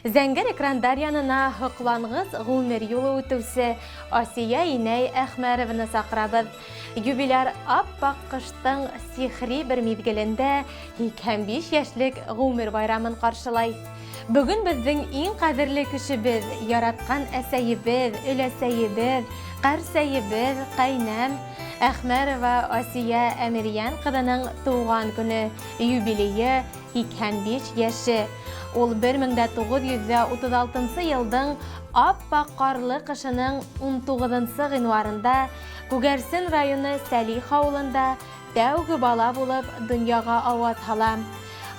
Зәңгер экрандар янына һоҡланғыс ғүмер юлы үтеүсе Асия инәй Әхмәрованы саҡырабыҙ. Юбиляр аппаҡ ҡыштың сихри бер миҙгелендә 85 йәшлек ғүмер байрамын ҡаршылай. Бөгөн беҙҙең иң ҡәҙерле кешебеҙ, яратҡан әсәйебеҙ, өләсәйебеҙ, ҡәрсәйебеҙ, ҡәйнәм Әхмәрова Асия Әмирйән ҡыҙының тыуған көнө, юбилейы 85 йәше. Ул 1936 йылдың аппаҡ ҡарлы ҡышының 19 ғинуарында Күгәрсен районы Сәлих ауылында тәүге бала булып донъяға ауаз һала.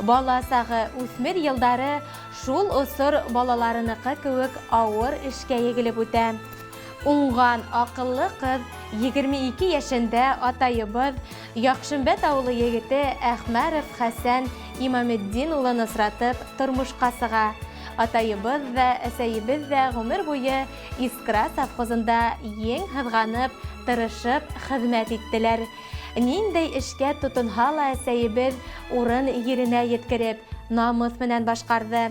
Бала сағы үҫмер йылдары шул осор балаларыныҡы кеүек ауыр эшкә егелеп үтә. Уңған аҡыллы ҡыҙ 22 йәшендә атайыбыҙ Яҡшымбәт ауылы егете Әхмәров Хәсән Имаметдин улын осратып тормошҡа сыға. Атайыбыҙ ҙа, әсәйебеҙ ҙә ғүмер буйы Искра совхозында ең һыҙғанып, тырышып хеҙмәт иттеләр. Ниндәй эшкә тотонһа ла әсәйебеҙ урын еренә еткереп, намыҫ менән башҡарҙы.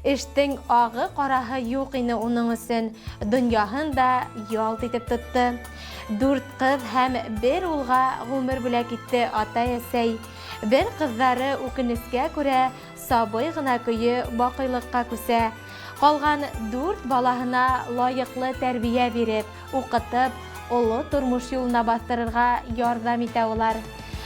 Эштең ағы-ҡараһы юҡ ине уның өсөн, донъяһын да ялт итеп тотто. 4 ҡыҙ һәм 1 улға ғүмер бүләк итте атай-әсәй. Бер ҡыҙҙары үкенескә күрә сабый ғына көйө баҡыйлыҡҡа күсә. Ҡалған 4 балаһына лайыҡлы тәрбиә биреп, уҡытып, оло тормош юлына баҫтырырға ярҙам итә улар.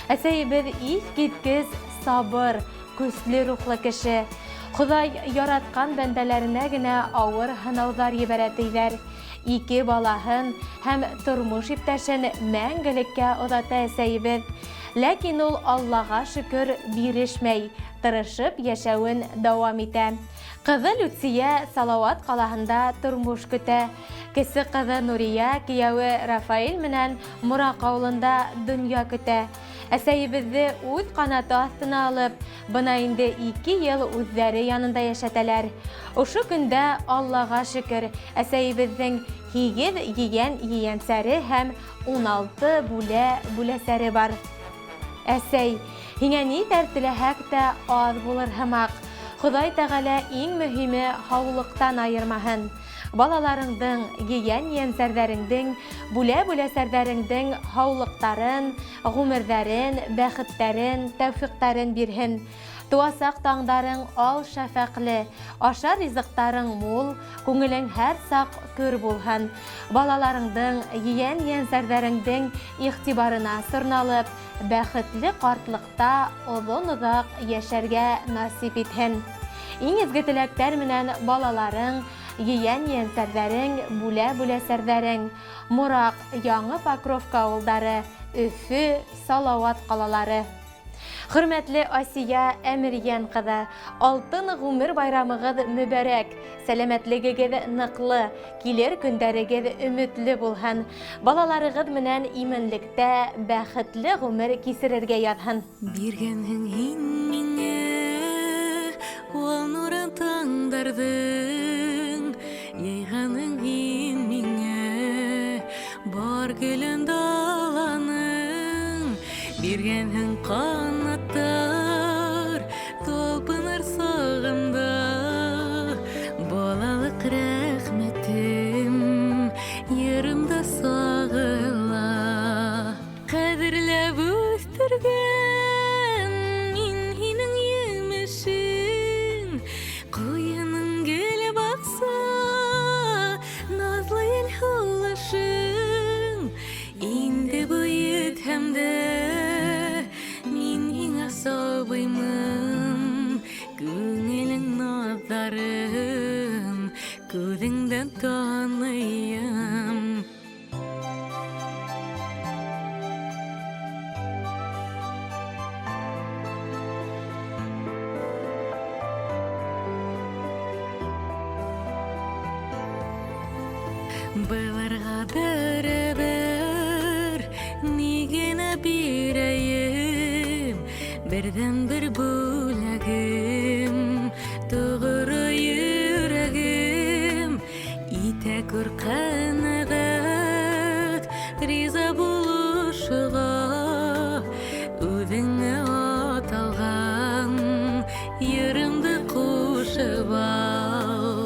Әсәйебеҙ иҫ киткес сабыр, көслө рухлы кеше. Хоҙай яратҡан бәндәләренә генә ауыр һынауҙар ебәрә тиҙәр. 2 балаһын һәм тормош иптәшен мәңгелеккә оҙата әсәйебеҙ. Ләкин ул Аллаға шөкөр бирешмәй, тырышып йәшәүен дауам итә. Ҡыҙы Люция Салауат ҡалаһында тормош көтә. Кесе ҡыҙы Нурия кейәүе Рафаил менән Мораҡ ауылында донъя көтә. Әсәйебеҙҙе үҙ ҡанаты аҫтына алып, бына инде 2 йыл үҙҙәре янында йәшәтәләр. Ошо көндә Аллаға шөкөр, әсәйебеҙҙең 8 ейән-ейәнсәре һәм 16 бүләсәре бар. Әсәй, һиңә ниҙәр теләһәк тә аҙ булыр һымаҡ. Хоҙай Тәғәлә иң мөһиме һаулыҡтан айырмаһын. Балаларыңдың, ейән-ейәнсәрҙәреңдең, бүләсәрҙәреңдең һаулыҡтарын, ғүмерҙәрен, бәхеттәрен, тәүфиҡтәрен бирһен. Туасаҡ таңдарың ал шәфәҡле, ашар ризыҡтарың мул, күңелең һәр саҡ көр булһын. Балаларыңдың, ейән-ейәнсәрҙәреңдең иғтибарына сорналып, бәхетле ҡартлыҡта оҙон-оҙаҡ йәшәргә насип итһен. Иң изге теләктәр менән балаларың, ейән-ейәнсәрҙәрең, бүләсәрҙәрең, Мораҡ, Яңы Покровка ауылдары, Өфө, Салауат ҡалалары. Хөрмәтле Асия Әмирйән ҡыҙы, алтын ғүмер байрамығыҙ мөбәрәк, сәләмәтлегегеҙ ныҡлы, килер көндәрегеҙ өмөтлө булһын, балаларығыҙ менән именлектә бәхетле ғүмер кисерергә яҙһын. Биргәнһең һин миңә, ул нурын таңдарҙың, йыйғаның һин миңә, бар гөлөн даланың, биргәнһең ҡанаттар, талпыныр сағымда, балалыҡ рәхмәтем, йырымда сағыла. Ҡәҙерләп үҫтергән мин һинең емешең, ҡуйының гөле баҡса, наҙлы ел һулышың, инде бөйөк һәм дә сабыймын, күңелең наҙҙарын күҙеңдән таныйым. Быларға бәрәбәр ни генә бирәйем, берҙән бер бүләгем, тоғро йөрәгем, итә күр ҡәнәғәт, риза булышыға, үҙеңә аталған йырымды ҡушып ал.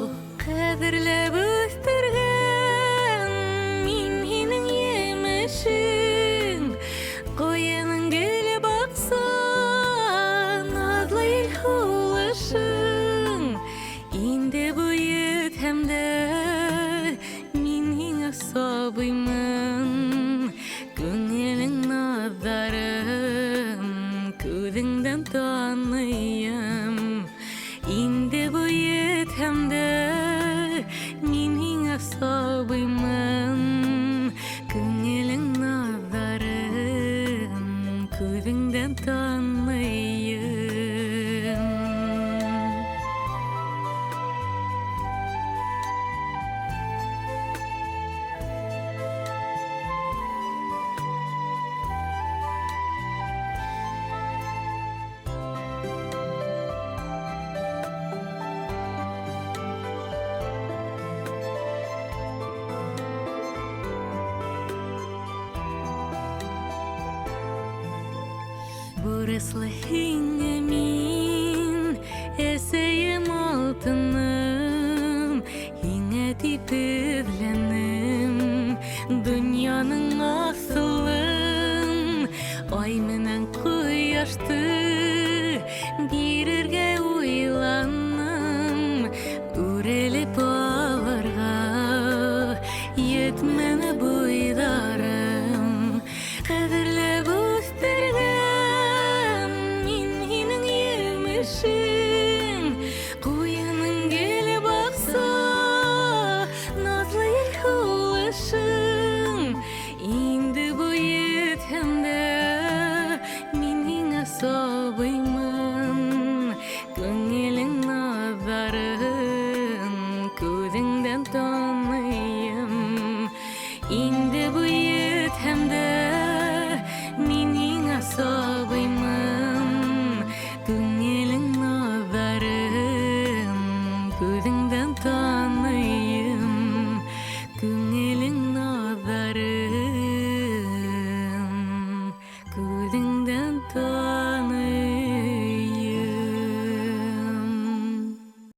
кресло һиңә мин